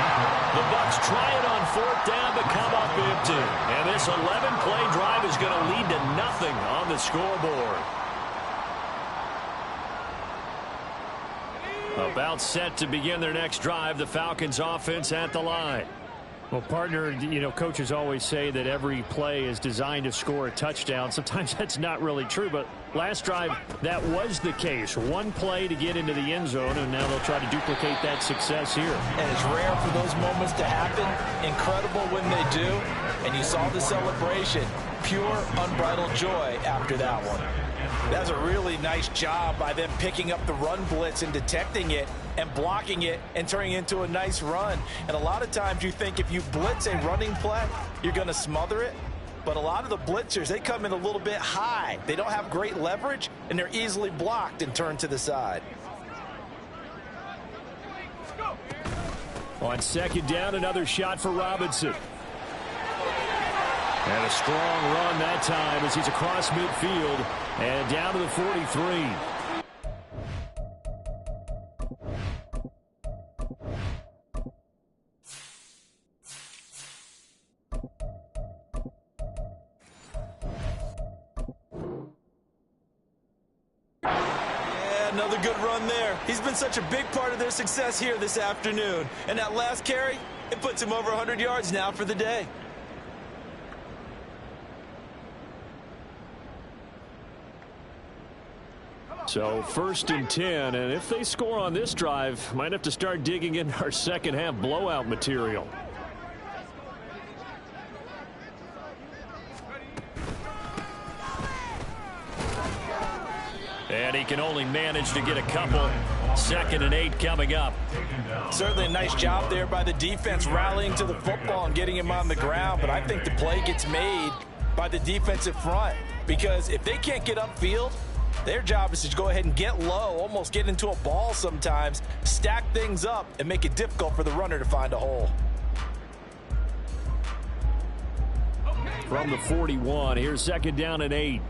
The Bucs try it on 4th down, but come up empty. And this 11-play drive is going to lead to nothing on the scoreboard. About set to begin their next drive, the Falcons offense at the line. Well, partner, coaches always say that every play is designed to score a touchdown. Sometimes that's not really true, but last drive, that was the case. One play to get into the end zone, and now they'll try to duplicate that success here. And it's rare for those moments to happen. Incredible when they do. And you saw the celebration. pure, unbridled joy after that one. That's a really nice job by them picking up the run blitz and detecting it and blocking it and turning it into a nice run. And a lot of times you think if you blitz a running play, you're going to smother it. But a lot of the blitzers, they come in a little bit high. They don't have great leverage, and they're easily blocked and turned to the side. On second down, another shot for Robinson. And a strong run that time as he's across midfield and down to the 43. Another good run there. He's been such a big part of their success here this afternoon. And that last carry, it puts him over 100 yards now for the day. So 1st and 10, and if they score on this drive, might have to start digging in our second half blowout material. And he can only manage to get a couple. 2nd and 8 coming up. Certainly a nice job there by the defense rallying to the football and getting him on the ground. But I think the play gets made by the defensive front, because if they can't get upfield, their job is to go ahead and get low, almost get into a ball sometimes, stack things up, and make it difficult for the runner to find a hole. From the 41, here's 2nd down and 8.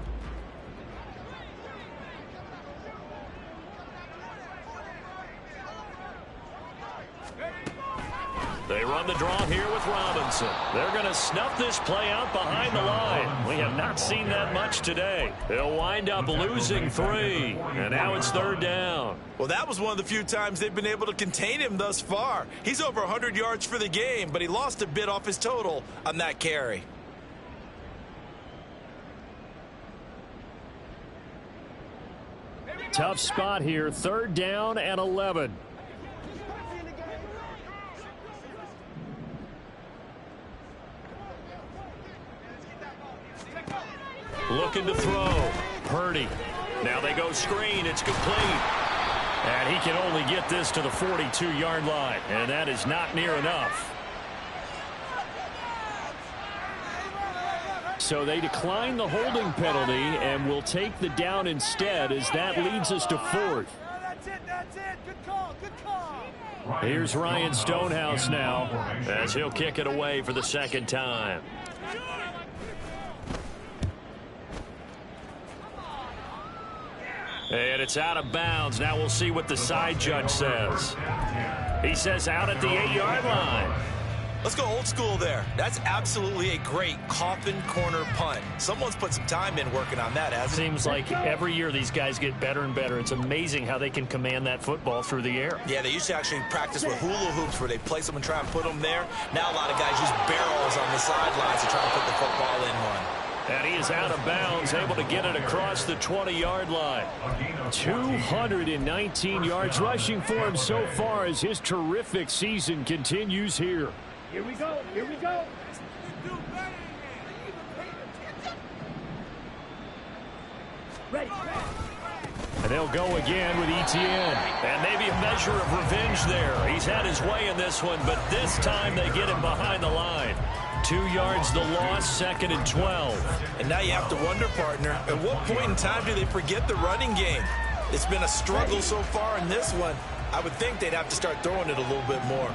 They run the draw here with Robinson. They're going to snuff this play out behind the line. We have not seen that much today. They'll wind up losing 3. And now it's 3rd down. Well, that was one of the few times they've been able to contain him thus far. He's over 100 yards for the game, but he lost a bit off his total on that carry. Tough spot here. 3rd down and 11. Looking to throw. Purdy. Now they go screen. It's complete. And he can only get this to the 42-yard line. And that is not near enough. So they decline the holding penalty and will take the down instead, as that leads us to 4th. That's it. Good call. Here's Ryan Stonehouse now as he'll kick it away for the 2nd time. And it's out of bounds. Now we'll see what the side judge says. He says out at the 8-yard line. Let's go old school there. That's absolutely a great coffin corner punt. Someone's put some time in working on that, hasn't it? Seems like every year these guys get better and better. It's amazing how they can command that football through the air. Yeah, they used to actually practice with hula hoops where they place them and try and put them there. Now a lot of guys use barrels on the sidelines to try and put the football in one. And he is out of bounds, able to get it across the 20-yard line. 219 yards rushing for him so far as his terrific season continues here. Here we go. Ready. And they'll go again with Etienne. And maybe a measure of revenge there. He's had his way in this one, but this time they get him behind the line. 2 yards the loss, 2nd and 12. And now you have to wonder, partner, at what point in time do they forget the running game? It's been a struggle so far in this one. I would think they'd have to start throwing it a little bit more.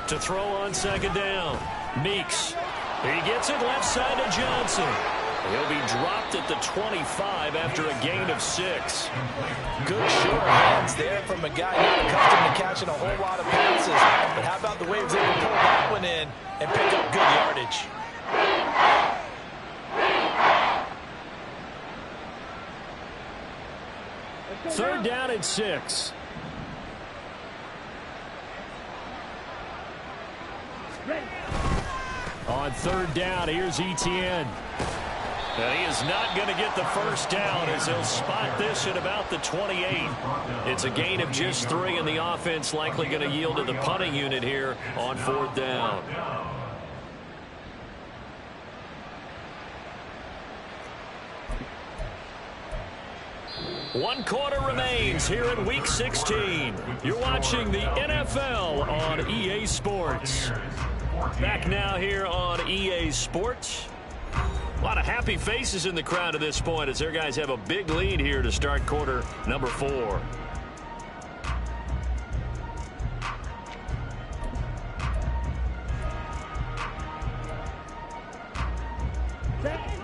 To throw on 2nd down, Meeks. He gets it left side to Johnson. He'll be dropped at the 25 after a gain of 6. Good sure hands there from a guy not accustomed to catching a whole lot of passes. But how about the way he was able to pull that one in and pick up good yardage? Third down and 6. On 3rd down, here's Etienne. And he is not going to get the first down as he'll spot this at about the 28. It's a gain of just 3, and the offense likely going to yield to the punting unit here on 4th down. 1 quarter remains here in Week 16. You're watching the NFL on EA Sports. Back now here on EA Sports. A lot of happy faces in the crowd at this point as their guys have a big lead here to start quarter number 4.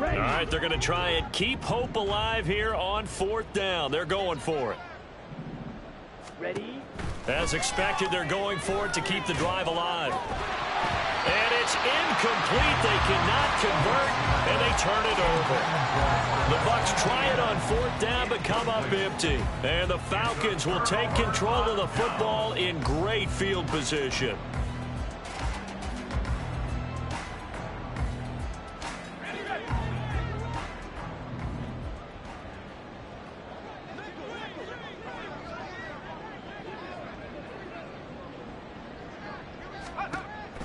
All right, they're going to try and keep hope alive here on 4th down. They're going for it. Ready? As expected, they're going for it to keep the drive alive. And it's incomplete. They cannot convert, and they turn it over. The Bucs try it on 4th down, but come up empty. And the Falcons will take control of the football in great field position.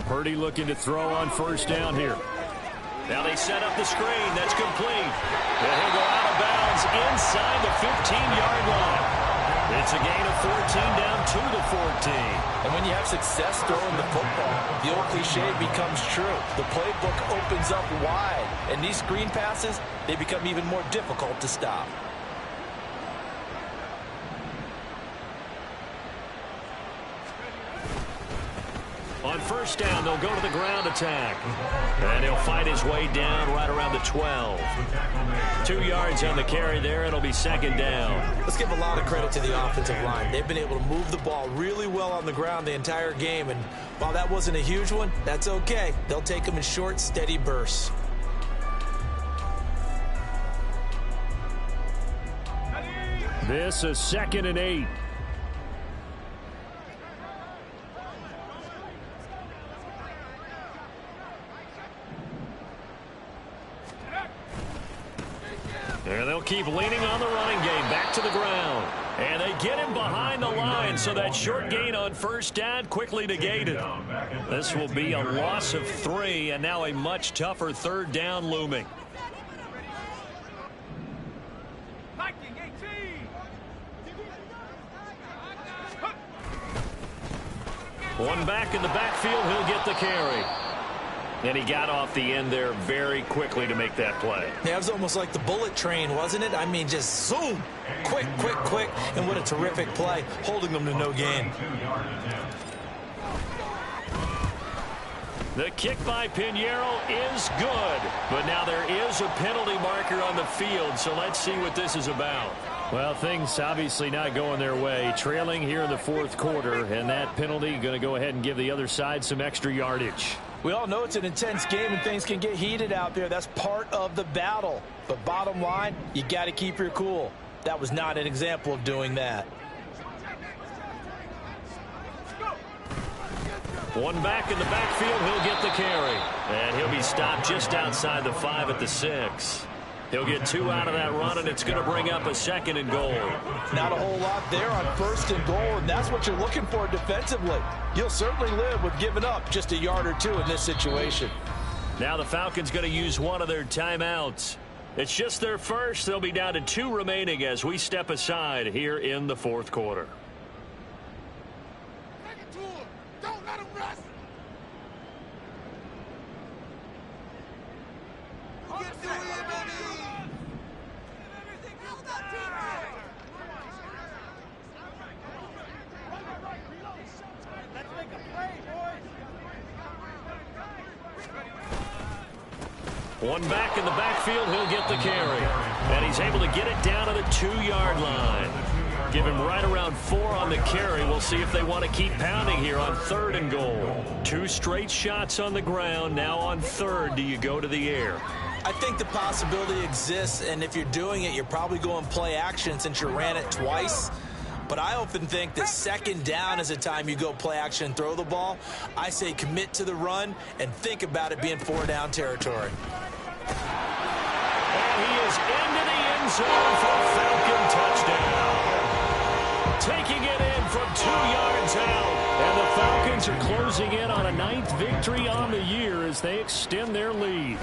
Purdy looking to throw on 1st down here. Now they set up the screen. That's complete. And he'll go out of bounds inside the 15-yard line. It's a gain of 14 down to the 14. And when you have success throwing the football, the old cliche becomes true. The playbook opens up wide. And these screen passes, they become even more difficult to stop. On 1st down, they'll go to the ground attack. And he'll fight his way down right around the 12. 2 yards on the carry there. It'll be 2nd down. Let's give a lot of credit to the offensive line. They've been able to move the ball really well on the ground the entire game. And while that wasn't a huge one, that's okay. They'll take them in short, steady bursts. This is 2nd and 8. And they'll keep leaning on the running game. Back to the ground. And they get him behind the line, so that short gain on 1st down quickly negated. This will be a loss of 3, and now a much tougher 3rd down looming. One back in the backfield, he'll get the carry. And he got off the end there very quickly to make that play. Yeah, it was almost like the bullet train, wasn't it? I mean, just zoom. Quick, quick, quick. And what a terrific play, holding them to no gain. The kick by Pinheiro is good. But now there is a penalty marker on the field, so let's see what this is about. Well, things obviously not going their way. Trailing here in the 4th quarter, and that penalty going to go ahead and give the other side some extra yardage. We all know it's an intense game and things can get heated out there. That's part of the battle. But bottom line, you got to keep your cool. That was not an example of doing that. One back in the backfield, he'll get the carry. And he'll be stopped just outside the 5 at the 6. He'll get 2 out of that run, and it's going to bring up a 2nd and goal. Not a whole lot there on 1st and goal, and that's what you're looking for defensively. You'll certainly live with giving up just a yard or 2 in this situation. Now the Falcons going to use one of their timeouts. It's just their first. They'll be down to 2 remaining as we step aside here in the 4th quarter. Take it to him. Don't let him rest. Get to him, baby. Let's make a play, boys. One back in the backfield, he'll get the carry. And he's able to get it down to the 2-yard line. Give him right around 4 on the carry. We'll see if they want to keep pounding here on 3rd and goal. 2 straight shots on the ground. Now on 3rd, do you go to the air? I think the possibility exists, and if you're doing it, you're probably going play action since you ran it twice. But I often think that 2nd down is a time you go play action and throw the ball. I say commit to the run and think about it being 4-down territory. And he is into the end zone for a Falcon touchdown. Taking it in from 2 yards out. And the Falcons are closing in on a 9th victory on the year as they extend their lead.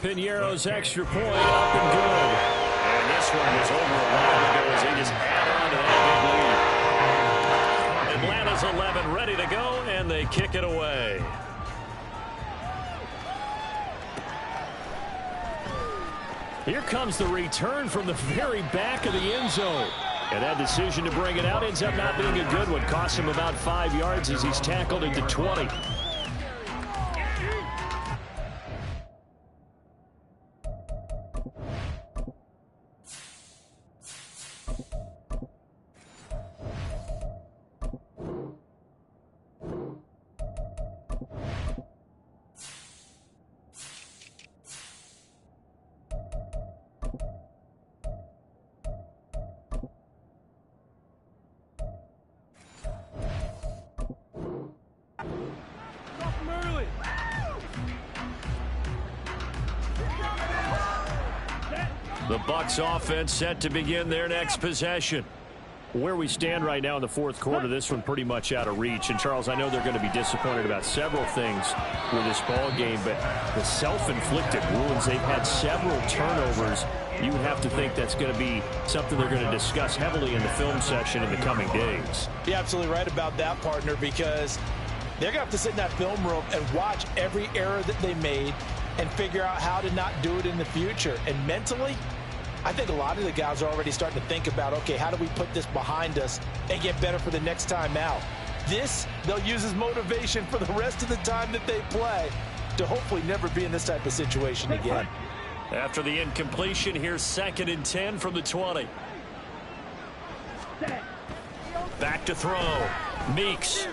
Pinheiro's extra point up and good. And this they kick it away. Here comes the return from the very back of the end zone. And that decision to bring it out ends up not being a good one. Costs him about 5 yards as he's tackled at the 20. The Bucs offense set to begin their next possession. Where we stand right now in the fourth quarter, this one pretty much out of reach. And, Charles, I know they're going to be disappointed about several things with this ball game, but the self-inflicted wounds, they've had several turnovers. You have to think that's going to be something they're going to discuss heavily in the film session in the coming days. You're absolutely right about that, partner, because they're going to have to sit in that film room and watch every error that they made and figure out how to not do it in the future. And mentally, I think a lot of the guys are already starting to think about, okay, how do we put this behind us and get better for the next time out? This, they'll use as motivation for the rest of the time that they play to hopefully never be in this type of situation again. After the incompletion, here's 2nd and 10 from the 20. Back to throw. Meeks.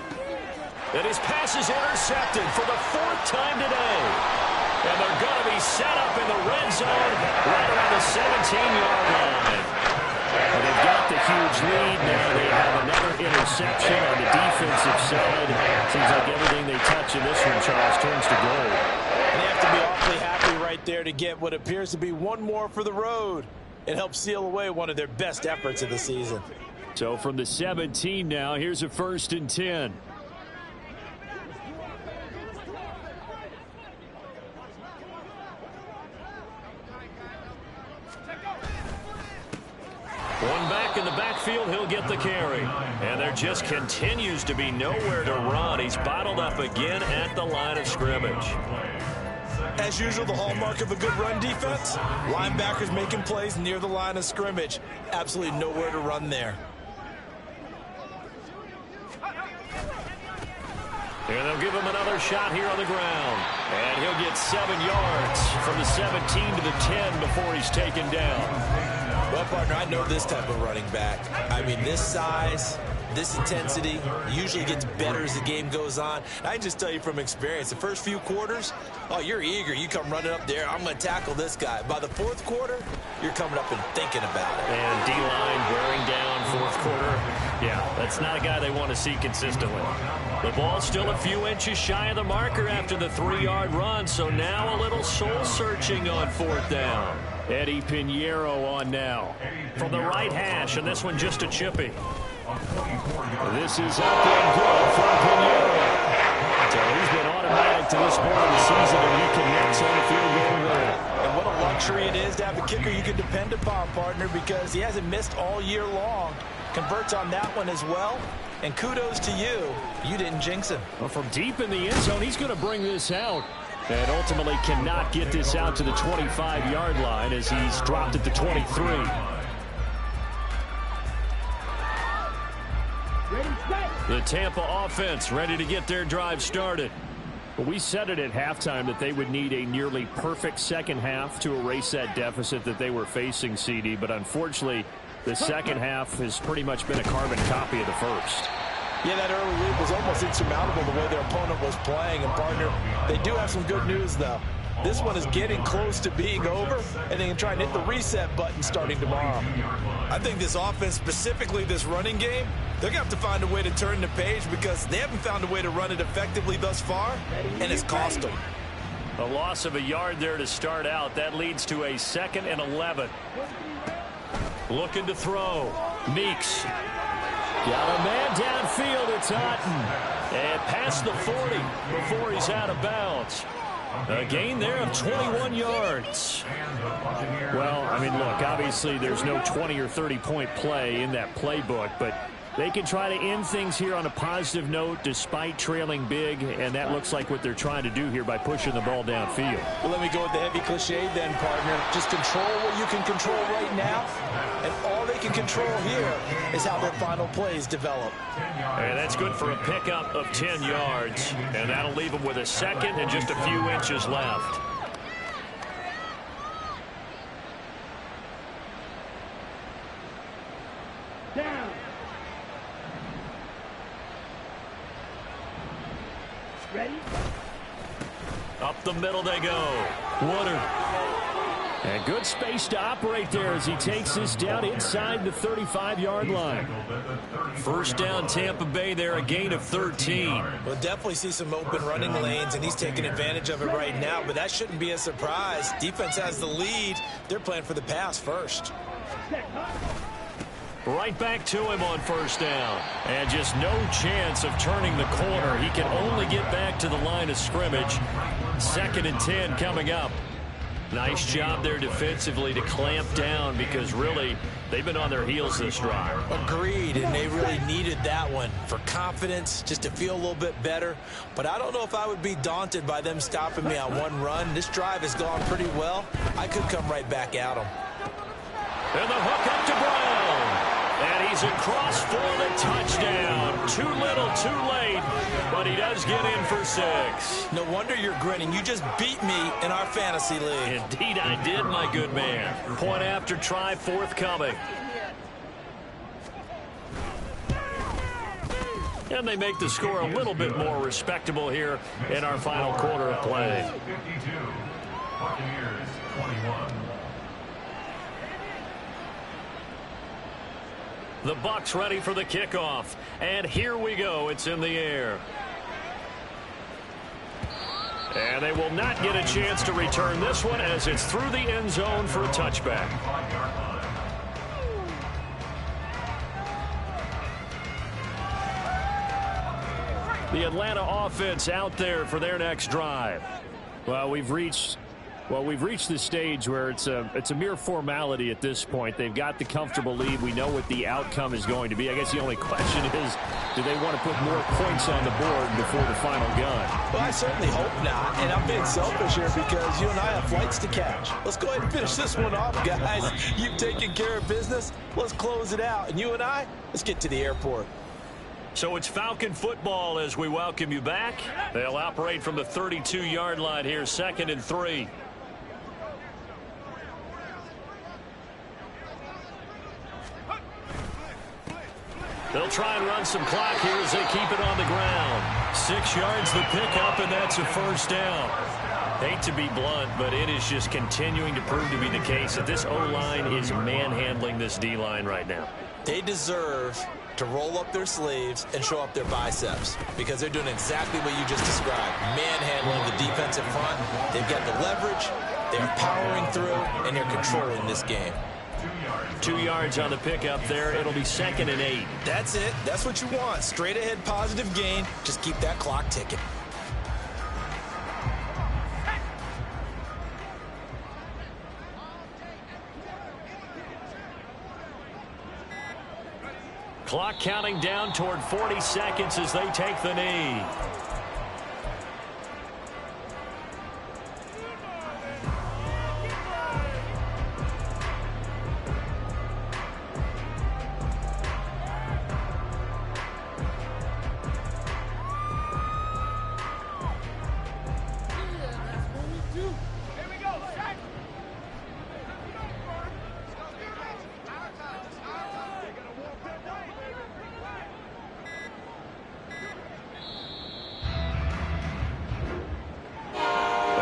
And his pass is intercepted for the 4th time today. And they're going to be set up in the red zone right around the 17-yard line. And they've got the huge lead. Now they have another interception on the defensive side. Seems like everything they touch in this one, Charles, turns to gold. And they have to be awfully happy right there to get what appears to be one more for the road. It helps seal away one of their best efforts of the season. So from the 17 now, here's a 1st and 10. One back in the backfield, he'll get the carry. And there just continues to be nowhere to run. He's bottled up again at the line of scrimmage. As usual, the hallmark of a good run defense, linebackers making plays near the line of scrimmage. Absolutely nowhere to run there. And they'll give him another shot here on the ground. And he'll get 7 yards from the 17 to the 10 before he's taken down. Well, partner, I know this type of running back. I mean, this size, this intensity usually gets better as the game goes on. I can just tell you from experience, the first few quarters, oh, you're eager. You come running up there, I'm going to tackle this guy. By the 4th quarter, you're coming up and thinking about it. And D-line wearing down 4th quarter. Yeah, that's not a guy they want to see consistently. The ball's still a few inches shy of the marker after the 3-yard run, so now a little soul-searching on 4th down. Eddie Pinheiro on now from the right hash, and this one just a chippy. This is up and good for Pinheiro. So he's been automatic to this point of the season, and he connects on the field goal line. And what a luxury it is to have a kicker you can depend upon, partner, because he hasn't missed all year long. Converts on that one as well. And kudos to you. You didn't jinx him. Well, from deep in the end zone, he's going to bring this out. And ultimately cannot get this out to the 25-yard line as he's dropped at the 23. The Tampa offense ready to get their drive started. But we said it at halftime that they would need a nearly perfect second half to erase that deficit that they were facing, CD. But unfortunately, the second half has pretty much been a carbon copy of the first. Yeah, that early lead was almost insurmountable the way their opponent was playing. And, partner, they do have some good news, though. This one is getting close to being over, and they can try and hit the reset button starting tomorrow. I think this offense, specifically this running game, they're going to have to find a way to turn the page because they haven't found a way to run it effectively thus far, and it's cost them. A loss of a yard there to start out. That leads to a 2nd and 11. Looking to throw. Meeks. Got a man downfield. It's Otten. And past the 40 before he's out of bounds. A gain there of 21 yards. Well, I mean, look, obviously there's no 20 or 30-point play in that playbook, but They can try to end things here on a positive note despite trailing big, and that looks like what they're trying to do here by pushing the ball downfield. Well, let me go with the heavy cliche then, partner. Just control what you can control right now, and all they can control here is how their final plays develop. And that's good for a pickup of 10 yards, and that'll leave them with a second and just a few inches left. Down. Ready? Up the middle they go. Woodard. And good space to operate there as he takes this down inside the 35-yard line. First down, Tampa Bay there, a gain of 13. We'll definitely see some open running lanes, and he's taking advantage of it right now, but that shouldn't be a surprise. Defense has the lead. They're playing for the pass first. Right back to him on first down. And just no chance of turning the corner. He can only get back to the line of scrimmage. 2nd and 10 coming up. Nice job there defensively to clamp down because really they've been on their heels this drive. Agreed, and they really needed that one for confidence, just to feel a little bit better. But I don't know if I would be daunted by them stopping me on one run. This drive has gone pretty well. I could come right back at them. And the hook up to Brown. And he's across for the touchdown. Too little, too late. But he does get in for 6. No wonder you're grinning. You just beat me in our fantasy league. Indeed I did, my good man. Point after try forthcoming. And they make the score a little bit more respectable here in our final quarter of play. 52. Buccaneers 21. The Bucs ready for the kickoff. And here we go. It's in the air. And they will not get a chance to return this one as it's through the end zone for a touchback. The Atlanta offense out there for their next drive. Well, we've reached the stage where it's a mere formality at this point. They've got the comfortable lead. We know what the outcome is going to be. I guess the only question is, do they want to put more points on the board before the final gun? Well, I certainly hope not, and I'm being selfish here because you and I have flights to catch. Let's go ahead and finish this one off, guys. You've taken care of business. Let's close it out, and you and I, let's get to the airport. So it's Falcon football as we welcome you back. They'll operate from the 32-yard line here, 2nd and 3. They'll try and run some clock here as they keep it on the ground. 6 yards the pickup, and that's a first down. Hate to be blunt, but it is just continuing to prove to be the case that this O-line is manhandling this D-line right now. They deserve to roll up their sleeves and show up their biceps because they're doing exactly what you just described. Manhandling the defensive front. They've got the leverage. They're powering through, and they're controlling this game. 2 yards on the pickup there. It'll be 2nd and 8. That's it. That's what you want. Straight ahead positive gain. Just keep that clock ticking. Clock counting down toward 40 seconds as they take the knee.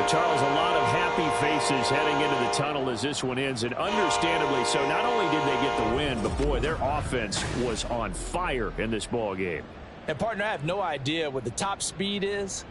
Charles, a lot of happy faces heading into the tunnel as this one ends, and understandably so. Not only did they get the win, but boy, their offense was on fire in this ball game. And partner, I have no idea what the top speed is.